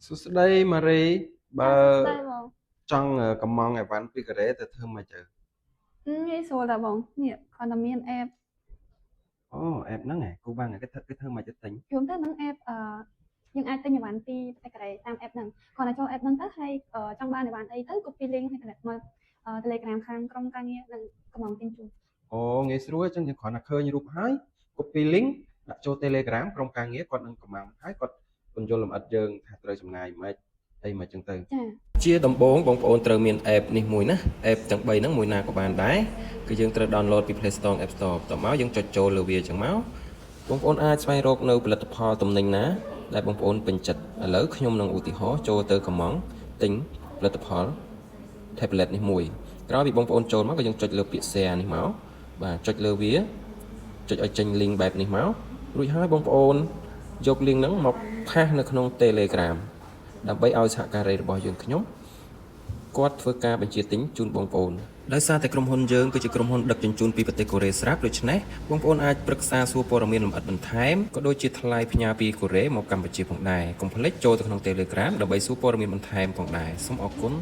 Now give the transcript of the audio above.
សួស្តីម៉ារីបើចាសួស្តីបងចង់កម្មង់អីវ៉ាន់ពីកូរ៉េទៅធ្វើមកទៅងាយស្រួលដែរបងនេះគាត់តែមាន app អូអេបហ្នឹងហ៎គូបាំងគេធ្វើមកទៅទិញយល់ទៅនឹង app យើងអាចទិញអីវ៉ាន់ពីប្រទេសកូរ៉េតាម app ហ្នឹងគាត់តែចូល app ហ្នឹងទៅហើយចង់បានអីវ៉ាន់អីទៅ copy link ហើយ connect មក Telegram ខាងក្រុមការងារនឹងកំងទិញជូនអូងាយស្រួលអញ្ចឹងយើងគ្រាន់តែឃើញរូបហើយ copy link ដាក់ចូល Telegram ក្រុមការងារគាត់នឹងកម្មង់ហើយគាត់ពន្យល់លម្អិតយើងថាត្រូវចំណាយម៉េចអីមកអញ្ចឹងទៅចាជាដំបូងបងប្អូនត្រូវមាន app នេះមួយណា app ទាំង3ហ្នឹងមួយណាក៏បានដែរគឺយើងត្រូវ download ពី Play Store App Store បន្ទាប់មកយើងចុចចូលលើវាអញ្ចឹងមកបងប្អូនអាចស្វែងរកនៅផលិតផលទំនិញណាដែលបងប្អូនពេញចិត្តឥឡូវខ្ញុំនឹងឧទាហរណ៍ចូលទៅកម្មង់ទិញផលិតផល tablet នេះមួយក្រោយពីបងប្អូនចូលមកក៏យើងចុចលើពាក្យ share នេះមកបាទចុចលើវាចុចឲ្យចេញ link បែបនេះមករួចហើយបងប្អូនយក link ហ្នឹងមកផាសនៅក្នុង Telegram ដើម្បីឲ្យសហការីរបស់យើងខ្ញុំគាត់ធ្វើការបញ្ជាទិញជូនបងប្អូនដោយសារតែក្រុមហ៊ុនយើងគឺជាក្រុមហ៊ុនដឹកជញ្ជូនពីប្រទេសកូរ៉េស្រាប់ដូច្នេះបងប្អូនអាចប្រឹក្សាសួរព័ត៌មានលម្អិតបន្ថែមក៏ដូចជាថ្លៃផ្ញើពីកូរ៉េមកកម្ពុជាផងដែរកុំភ្លេចចូលទៅក្នុង Telegram ដើម្បីសួរព័ត៌មានបន្ថែមផងដែរសូមអរគុណ